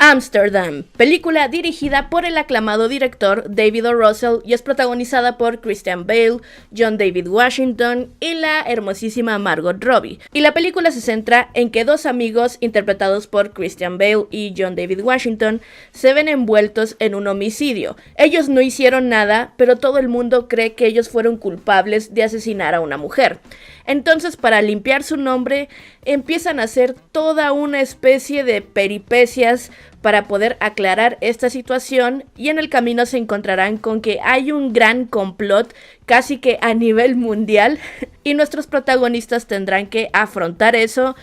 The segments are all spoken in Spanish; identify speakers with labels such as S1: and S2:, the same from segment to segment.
S1: Amsterdam, película dirigida por el aclamado director David O. Russell y es protagonizada por Christian Bale, John David Washington y la hermosísima Margot Robbie. Y la película se centra en que dos amigos interpretados por Christian Bale y John David Washington se ven envueltos en un homicidio. Ellos no hicieron nada, pero todo el mundo cree que ellos fueron culpables de asesinar a una mujer. Entonces, para limpiar su nombre, empiezan a hacer toda una especie de peripecias para poder aclarar esta situación, y en el camino se encontrarán con que hay un gran complot casi que a nivel mundial y nuestros protagonistas tendrán que afrontar eso.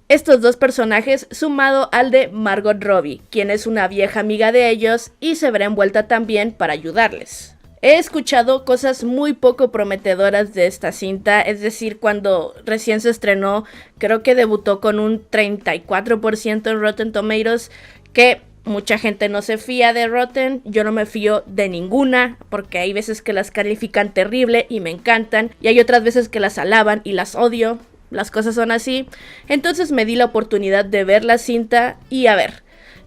S1: Estos dos personajes sumado al de Margot Robbie, quien es una vieja amiga de ellos y se verá envuelta también para ayudarles. He escuchado cosas muy poco prometedoras de esta cinta, es decir, cuando recién se estrenó, creo que debutó con un 34% en Rotten Tomatoes, que mucha gente no se fía de Rotten, yo no me fío de ninguna, porque hay veces que las califican terrible y me encantan, y hay otras veces que las alaban y las odio, las cosas son así. Entonces me di la oportunidad de ver la cinta y a ver.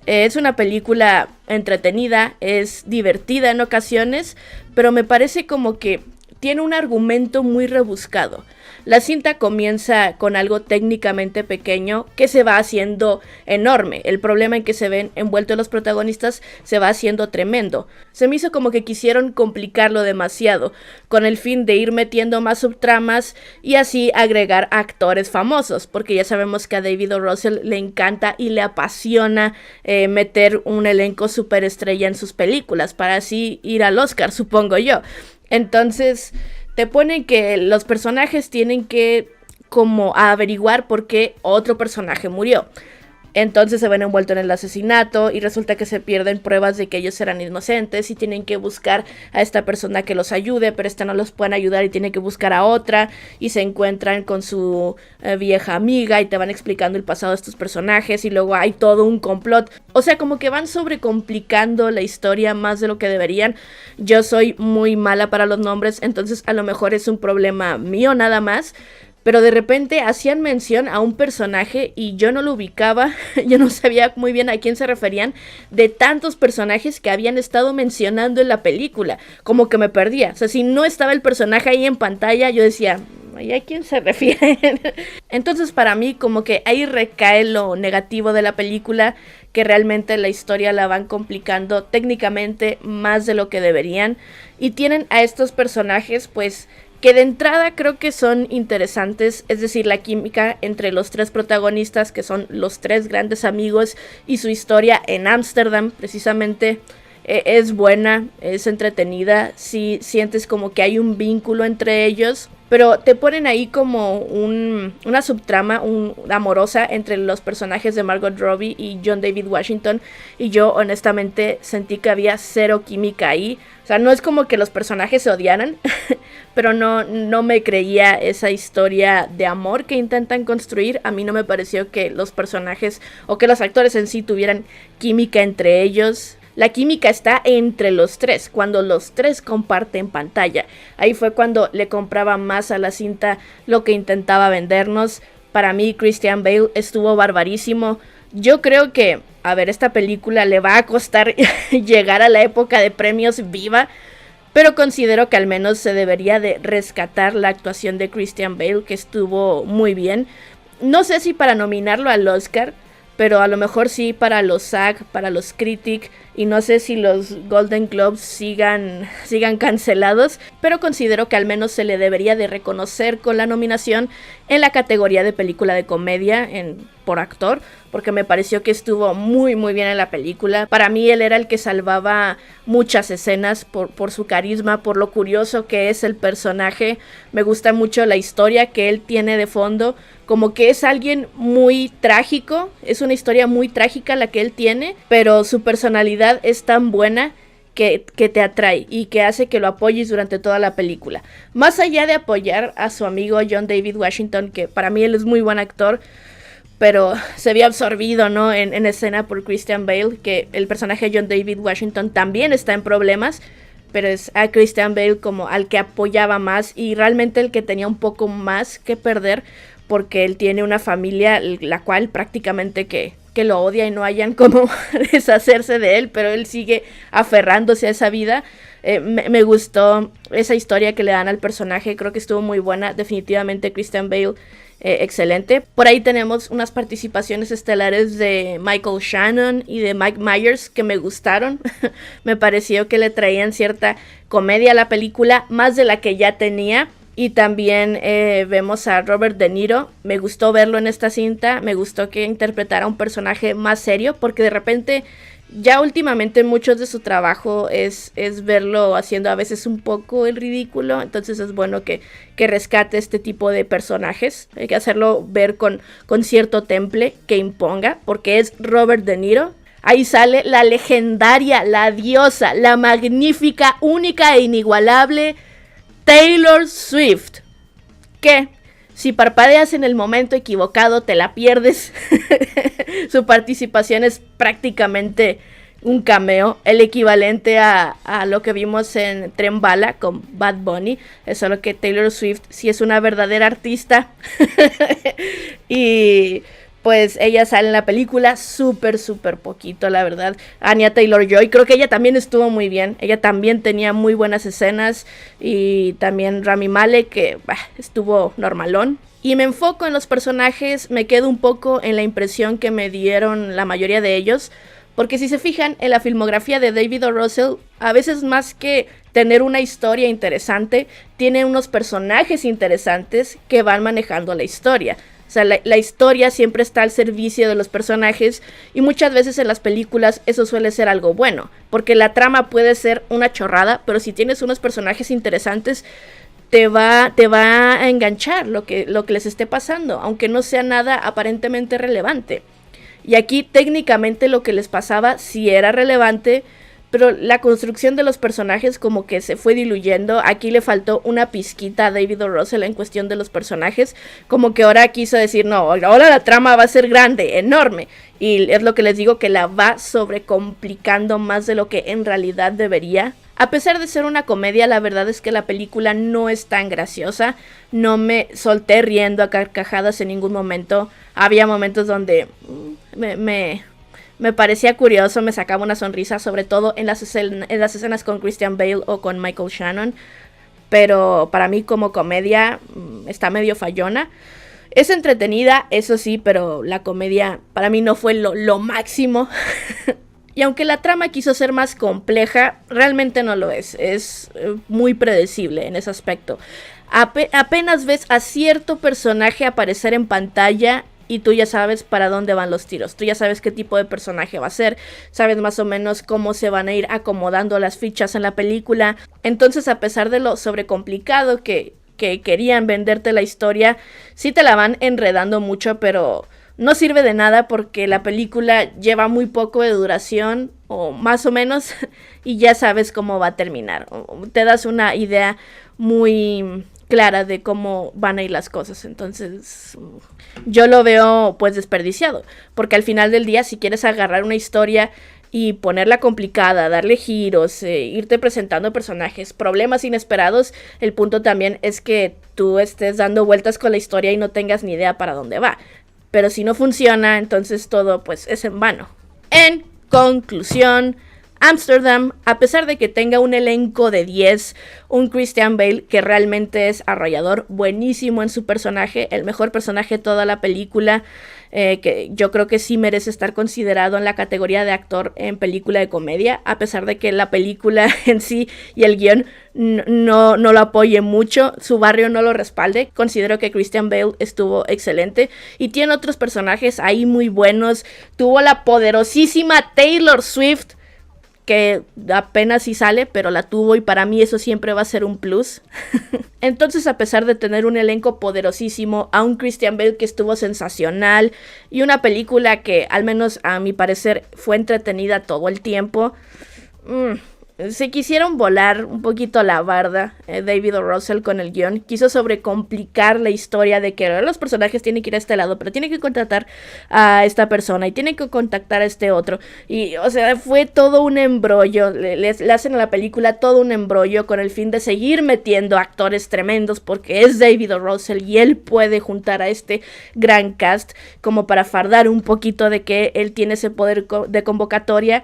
S1: Es una película entretenida, es divertida en ocasiones, pero me parece como que tiene un argumento muy rebuscado. La cinta comienza con algo técnicamente pequeño que se va haciendo enorme. El problema en que se ven envueltos los protagonistas se va haciendo tremendo. Se me hizo como que quisieron complicarlo demasiado, con el fin de ir metiendo más subtramas y así agregar actores famosos, porque ya sabemos que a David O. Russell le encanta y le apasiona meter un elenco superestrella en sus películas, para así ir al Oscar, supongo yo. Entonces te ponen que los personajes tienen que como averiguar por qué otro personaje murió. Entonces se ven envueltos en el asesinato y resulta que se pierden pruebas de que ellos eran inocentes y tienen que buscar a esta persona que los ayude, pero esta no los puede ayudar y tienen que buscar a otra y se encuentran con su vieja amiga y te van explicando el pasado de estos personajes y luego hay todo un complot. O sea, como que van sobrecomplicando la historia más de lo que deberían. Yo soy muy mala para los nombres, entonces a lo mejor es un problema mío nada más. Pero de repente hacían mención a un personaje y yo no lo ubicaba, yo no sabía muy bien a quién se referían, de tantos personajes que habían estado mencionando en la película, como que me perdía. O sea, si no estaba el personaje ahí en pantalla, yo decía, ¿y a quién se refieren? Entonces para mí como que ahí recae lo negativo de la película, que realmente la historia la van complicando técnicamente más de lo que deberían, y tienen a estos personajes pues que de entrada creo que son interesantes, es decir, la química entre los tres protagonistas, que son los tres grandes amigos, y su historia en Ámsterdam precisamente es buena, es entretenida, sí sientes como que hay un vínculo entre ellos, pero te ponen ahí como una subtrama amorosa entre los personajes de Margot Robbie y John David Washington, y yo honestamente sentí que había cero química ahí. O sea, no es como que los personajes se odiaran, pero no me creía esa historia de amor que intentan construir. A mí no me pareció que los personajes o que los actores en sí tuvieran química entre ellos. La química está entre los tres, cuando los tres comparten pantalla. Ahí fue cuando le compraba más a la cinta lo que intentaba vendernos. Para mí Christian Bale estuvo barbarísimo. Yo creo que, a ver, esta película le va a costar llegar a la época de premios viva, pero considero que al menos se debería de rescatar la actuación de Christian Bale, que estuvo muy bien. No sé si para nominarlo al Oscar, pero a lo mejor sí para los SAG, para los Critic, y no sé si los Golden Globes sigan cancelados, pero considero que al menos se le debería de reconocer con la nominación en la categoría de película de comedia por actor, porque me pareció que estuvo muy muy bien en la película. Para mí él era el que salvaba muchas escenas por su carisma, por lo curioso que es el personaje. Me gusta mucho la historia que él tiene de fondo, como que es alguien muy trágico, es una historia muy trágica la que él tiene, pero su personalidad es tan buena que te atrae y que hace que lo apoyes durante toda la película. Más allá de apoyar a su amigo John David Washington, que para mí él es muy buen actor, pero se vio absorbido, ¿no? en escena por Christian Bale, que el personaje de John David Washington también está en problemas, pero es a Christian Bale como al que apoyaba más y realmente el que tenía un poco más que perder, porque él tiene una familia la cual prácticamente que que lo odia y no hayan cómo deshacerse de él, pero él sigue aferrándose a esa vida. Me gustó esa historia que le dan al personaje, creo que estuvo muy buena, definitivamente Christian Bale, excelente. Por ahí tenemos unas participaciones estelares de Michael Shannon y de Mike Myers que me gustaron. Me pareció que le traían cierta comedia a la película, más de la que ya tenía. Y también vemos a Robert De Niro. Me gustó verlo en esta cinta, me gustó que interpretara un personaje más serio, porque de repente ya últimamente mucho de su trabajo es verlo haciendo a veces un poco el ridículo. Entonces es bueno que rescate este tipo de personajes. Hay que hacerlo ver con cierto temple que imponga, porque es Robert De Niro. Ahí sale la legendaria, la diosa, la magnífica, única e inigualable Taylor Swift, que si parpadeas en el momento equivocado te la pierdes. Su participación es prácticamente un cameo, el equivalente a lo que vimos en Tren Bala con Bad Bunny, es solo que Taylor Swift sí es una verdadera artista. Y pues ella sale en la película súper poquito, la verdad. Anya Taylor-Joy, creo que ella también estuvo muy bien. Ella también tenía muy buenas escenas. Y también Rami Malek, que estuvo normalón. Y me enfoco en los personajes, me quedo un poco en la impresión que me dieron la mayoría de ellos. Porque si se fijan en la filmografía de David O. Russell, a veces más que tener una historia interesante, tiene unos personajes interesantes que van manejando la historia. O sea, la historia siempre está al servicio de los personajes, y muchas veces en las películas eso suele ser algo bueno, porque la trama puede ser una chorrada, pero si tienes unos personajes interesantes, te va a enganchar lo que les esté pasando, aunque no sea nada aparentemente relevante. Y aquí técnicamente lo que les pasaba sí era relevante, pero la construcción de los personajes como que se fue diluyendo. Aquí le faltó una pizquita a David O. Russell en cuestión de los personajes. Como que ahora quiso decir, no, ahora la trama va a ser grande, enorme. Y es lo que les digo, que la va sobrecomplicando más de lo que en realidad debería. A pesar de ser una comedia, la verdad es que la película no es tan graciosa. No me solté riendo a carcajadas en ningún momento. Había momentos donde me parecía curioso, me sacaba una sonrisa, sobre todo en las escenas con Christian Bale o con Michael Shannon. Pero para mí como comedia está medio fallona. Es entretenida, eso sí, pero la comedia para mí no fue lo máximo. Y aunque la trama quiso ser más compleja, realmente no lo es. Es muy predecible en ese aspecto. Apenas ves a cierto personaje aparecer en pantalla y tú ya sabes para dónde van los tiros. Tú ya sabes qué tipo de personaje va a ser. Sabes más o menos cómo se van a ir acomodando las fichas en la película. Entonces, a pesar de lo sobrecomplicado que querían venderte la historia, sí te la van enredando mucho, pero no sirve de nada porque la película lleva muy poco de duración, o más o menos, y ya sabes cómo va a terminar. Te das una idea muy clara de cómo van a ir las cosas. Entonces yo lo veo pues desperdiciado, porque al final del día, si quieres agarrar una historia y ponerla complicada, darle giros, irte presentando personajes, problemas inesperados, el punto también es que tú estés dando vueltas con la historia y no tengas ni idea para dónde va. Pero si no funciona, entonces todo pues es en vano. En conclusión, Amsterdam, a pesar de que tenga un elenco de 10, un Christian Bale que realmente es arrollador, buenísimo en su personaje, el mejor personaje de toda la película, que yo creo que sí merece estar considerado en la categoría de actor en película de comedia, a pesar de que la película en sí y el guión no lo apoye mucho, su barrio no lo respalde. Considero que Christian Bale estuvo excelente y tiene otros personajes ahí muy buenos. Tuvo la poderosísima Taylor Swift, que apenas si sale, pero la tuvo, y para mí eso siempre va a ser un plus. Entonces, a pesar de tener un elenco poderosísimo, a un Christian Bale que estuvo sensacional, y una película que, al menos a mi parecer, fue entretenida todo el tiempo, se quisieron volar un poquito la barda, David O. Russell con el guión, quiso sobrecomplicar la historia de que los personajes tienen que ir a este lado, pero tienen que contratar a esta persona y tienen que contactar a este otro, y o sea, fue todo un embrollo, le hacen a la película todo un embrollo con el fin de seguir metiendo actores tremendos, porque es David O. Russell y él puede juntar a este gran cast como para fardar un poquito de que él tiene ese poder de convocatoria.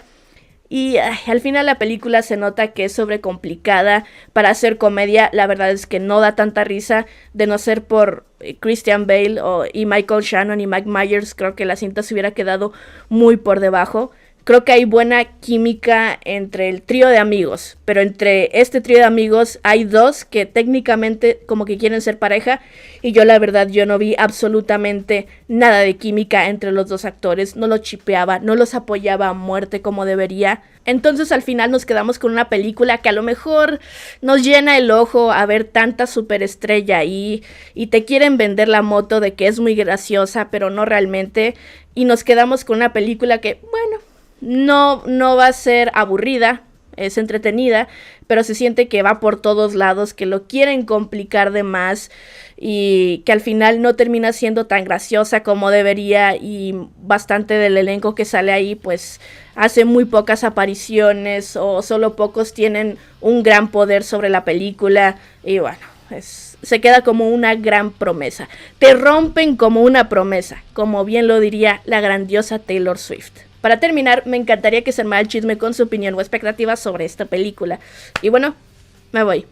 S1: Y al final la película se nota que es sobrecomplicada para hacer comedia. La verdad es que no da tanta risa, de no ser por Christian Bale y Michael Shannon y Mike Myers. Creo que la cinta se hubiera quedado muy por debajo. Creo que hay buena química entre el trío de amigos, pero entre este trío de amigos hay dos que técnicamente como que quieren ser pareja, y yo la verdad yo no vi absolutamente nada de química entre los dos actores, no los chipeaba, no los apoyaba a muerte como debería. Entonces al final nos quedamos con una película que a lo mejor nos llena el ojo a ver tanta superestrella ahí y te quieren vender la moto de que es muy graciosa, pero no realmente, y nos quedamos con una película que, bueno, no va a ser aburrida, es entretenida, pero se siente que va por todos lados, que lo quieren complicar de más y que al final no termina siendo tan graciosa como debería, y bastante del elenco que sale ahí pues hace muy pocas apariciones o solo pocos tienen un gran poder sobre la película y bueno, se queda como una gran promesa. Te rompen como una promesa, como bien lo diría la grandiosa Taylor Swift. Para terminar, me encantaría que se armara el chisme con su opinión o expectativas sobre esta película. Y bueno, me voy.